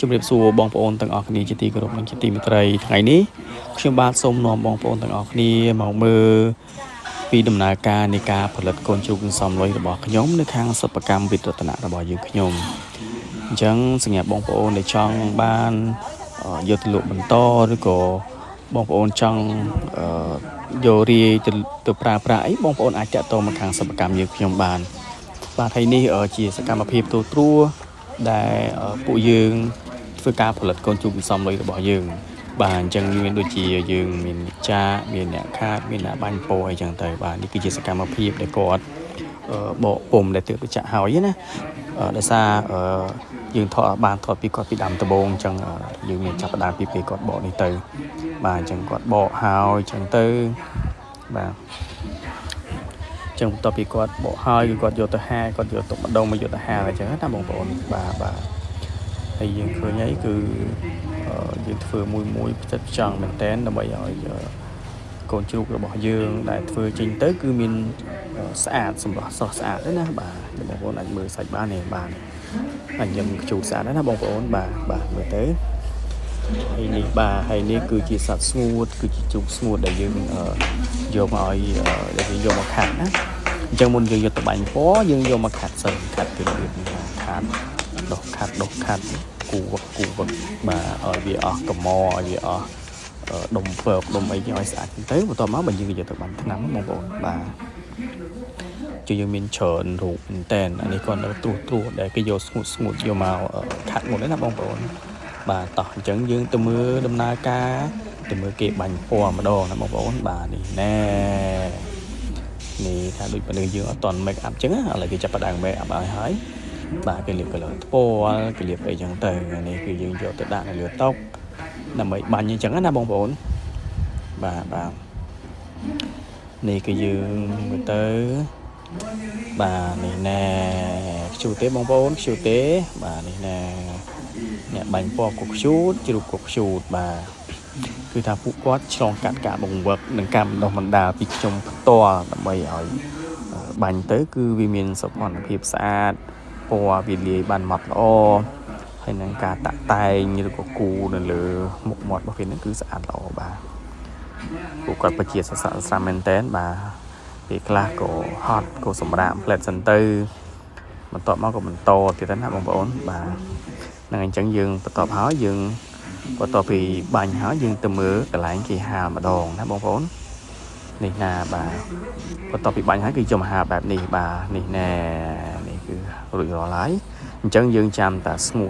ជំរាបសួរបងប្អូនទាំងអស់គ្នាជាទីគោរពនិងជាទីមេត្រីថ្ងៃនេះខ្ញុំបាទសូមនាំបងប្អូនទាំងអស់គ្នាមកមើលពីដំណើរការនៃការផលិតកូនជ្រូកសន្សំលុយរបស់ខ្ញុំនៅខាងសិប្បកម្មវិទ្យរតនៈរបស់យើងខ្ញុំអញ្ចឹងសម្រាប់បងប្អូនដែលចង់បានយកទៅលក់បន្តឬក៏បងប្អូនចង់យករាយទៅប្រើប្រាស់អីបងប្អូនអាចតាក់ទងមកខាងសិប្បកម្មយើងខ្ញុំបានបាទហើយនេះជាសកម្មភាពទូទ្រួដែលពួកយើងធ្វើការផលិតកូនជ្រូកសន្សំលុយរបស់យើងបាទអញ្ចឹងមានដូចជាយើងមានអ្នកចាមានអ្នកខាតមានអ្នកបាញ់ពោអីចឹងទៅបាទនេះគឺជាសកម្មភាពដែលគាត់បកពុំដែលទើបចាក់ហើយណាដោយសារយើងថតពីគាត់ពីដើមដំបូងអញ្ចឹងយើងមានចាប់ផ្ដើមពីពេលគាត់បកនេះទៅបាទអញ្ចឹងគាត់បកហើយអញ្ចឹងទៅបាទចឹងបន្ទាប់ពីគាត់បកហើយគឺគាត់យកទៅហាលគាត់យកទុកម្ដងមកយកទៅហាលអញ្ចឹងណាបងប្អូនបាទហើយយើងឃើញហើយគឺយើងធ្វើមួយផ្ចិតផ្ចង់មែនតើដើម្បីឲ្យកូនជ្រូករបស់យើងដែលធ្វើចេញទៅគឺមានស្អាតសម្រស់ស្រស់ស្អាតទេណាបាទបងប្អូនអាចមើលសាច់បាននេះបាទអញ្ចឹងជ្រូកស្អាតណាបងប្អូនបាទមើលទៅហើយនេះបាទហើយនេះគឺជាសត្វស្ងួតគឺជាជ្រូកស្ងួតដែលយើងយកមកឲ្យដែលយើងយកមកខាត់ណាអញ្ចឹងមុនយើងយកទៅបាញ់ពណ៌យើងយកមកខាត់សិនខាត់ពីរបៀបនេះខាត់ដុសខាត់គូវឹកបាទឲ្យវាអស់កម្មកឲ្យវាអស់ដុំពើកដុំអីឲ្យស្អាតទៅបន្ទាប់មកបើយើងយកទៅបាញ់ថ្នាំបងប្អូនបាទជួយយើងមានច្រើនរូបមែនតែនអានេះគាត់នៅត្រួសដែលគេយកស្ងួតយកមកខាត់មុនណាបងប្អូនបាទតោះអញ្ចឹងយើងទៅមើលដំណើរការទៅមើលគេបាញ់ពណ៌ម្ដងណាបងប្អូនបាទនេះណែនេះថាដូចបើយើងអត់តន់ make up អញ្ចឹងឥឡូវគេចាប់ផ្ដើម make up ឲ្យហើយបាទគេលាប color ថ្ពាល់គេលាបអីចឹងទៅនេះគឺយើងយកទៅដាក់នៅលើតុដើម្បីបាញ់អញ្ចឹងណាបងប្អូនបាទនេះគឺយើងមើលទៅបាទនេះណែខ្ជូតទេបងប្អូនខ្ជូតទេបាទនេះណែអ្នកបាញ់ពណ៌ក៏ខ្ជូតជ្រូកក៏ខ្ជូតបាទគឺថាពួកគាត់ឆ្លងកាត់ការបង្វឹកនិងការបណ្ដុះបណ្ដាលពីខ្ញុំផ្ទាល់ដើម្បីឲ្យបាញ់ទៅគឺវាមានសោភ័ណភាពស្អាតពណ៌វាលាយបានម៉ត់ល្អហើយនឹងការតាក់តែងឬក៏គូនៅលើមុខមាត់របស់វានឹងគឺស្អាតល្អបាទពួកគាត់ពិតជាសស្រាក់ស្រាំមែនតើបាទពេលខ្លះក៏ហត់ក៏សម្រាកផ្លែតសិនទៅបន្ទាប់មកក៏បន្តទៀតណាបងប្អូនបាទនឹងអញ្ចឹងយើងបន្ទាប់ហើយយើងបន្ទាប់ពីបាញ់ហើយយើងទៅមើលកន្លែងគេហាលម្ដងណាបងប្អូននេះណាបាទបន្ទាប់ពីបាញ់ហើយគឺយកមកហាលបែបនេះបាទនេះណែនេះគឺរួចរាល់ហើយអញ្ចឹងយើងចាំតែស្ងួ